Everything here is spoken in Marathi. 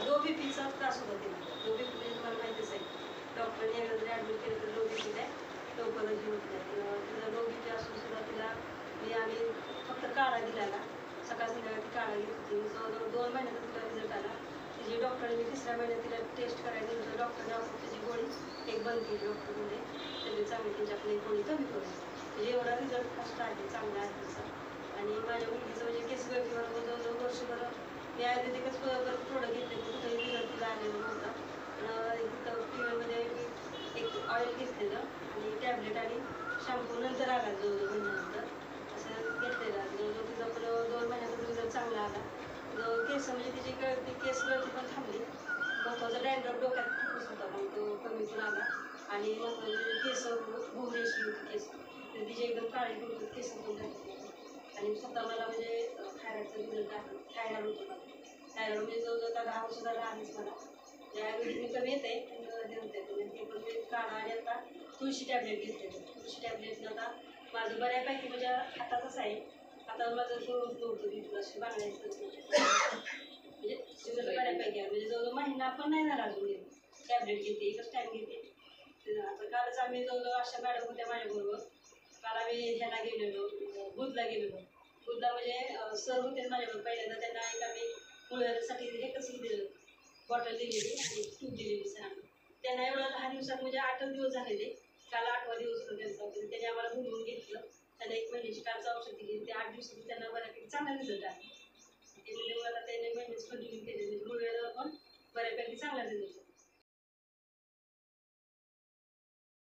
लो बीपीचा त्रास होता तिला. लो बीपी म्हणजे तुम्हाला माहितीच आहे, डॉक्टरने एकदा जरी ॲडमिट केलं तर लो बीपी काय लवकरच हे होत नाही. तिला लो बीपी असून सुद्धा तिला आम्ही फक्त काढा दिला, सकाळ संध्याकाळी ती काढा घेत होती. जवळजवळ 2 महिन्याचा तिला रिझल्ट आला. तिची डॉक्टरने 3ऱ्या महिन्यात तिला टेस्ट करायला दिलं तर डॉक्टरने औषध तिची गोळी एक बंद केली. डॉक्टर म्हणजे तब्येत चांगली त्यांच्याकडे गोळी कमी करून म्हणजे एवढा रिझल्ट फास्ट आहे, चांगला आहे तिचा. आणि माझ्या मुलगीचं म्हणजे केस गळतीवर जवळजवळ वर्षभर मी आयुर्वेदिकच बरं प्रोडक्ट घेतले, कुठेही रिझल्ट तिला आलेला नव्हता. पण इथं फिमेलमध्ये मी एक ऑइल घेतलेलं आणि टॅबलेट आणि शॅम्पू नंतर आला जवळजवळ महिन्यानंतर असं घेतलेलं. जवळजवळ तिचा पण 2 महिन्याचा रिझल्ट चांगला आला. केस म्हणजे तिची केस गळती पण थांबली. महत्त्वाचा डॅन्ड्रफ डोक्यात खूपच होता, पण तो कमी पण आला. आणि केस भोवरेशी होती केस, तर तिचे एकदम काळे पडतात केस पण झाले. आणि स्वतः मला म्हणजे थायरॉइडचा रिझल्ट आहे. थायरॉइड होतं मला. थायरॉइड म्हणजे जवळजवळ 10 वर्ष झालं आहेच मला. आयुर्वेदिक कमी येते हे होते, ते पण मी काढा आणि आता तुळशी टॅबलेट घेतले. तुळशी टॅबलेटनं आता माझं बऱ्यापैकी म्हणजे हातातच आहे. आता माझं हे होत नव्हतं बिलकुल, अशी बांगड्याचं म्हणजे रिझल्ट बऱ्यापैकी आहे. म्हणजे जवळजवळ महिना पण नाही झाला अजून टॅबलेट घेते, एकच टाईम घेते. आता कालच आम्ही जवळजवळ अशा मॅडम होत्या माझ्याबरोबर. काल आम्ही ह्याला गेलेलो, बुधला गेलेलो. बुधला म्हणजे सर होते माझ्याबरोबर पहिल्यांदा. त्यांना एक आम्ही मुळव्याधासाठी हे कसं दिलं, बॉटल दिलेली आणि ट्यूब दिलेली सरांना. त्यांना एवढं 10 दिवसात म्हणजे 8च दिवस झालेले. काल 8वा दिवस होता त्यांचा. त्यांनी आम्हाला बोलवून घेतलं. त्यांना 1 महिन्याची कालचं औषध दिली. ते 8 दिवसात त्यांना बऱ्यापैकी चांगला रिझल्ट आला. ते म्हणजे मला त्याने महिन्याच कंटिन्यू केले, म्हणजे मुळव्याधावर पण बऱ्यापैकी चांगला रिझल्ट.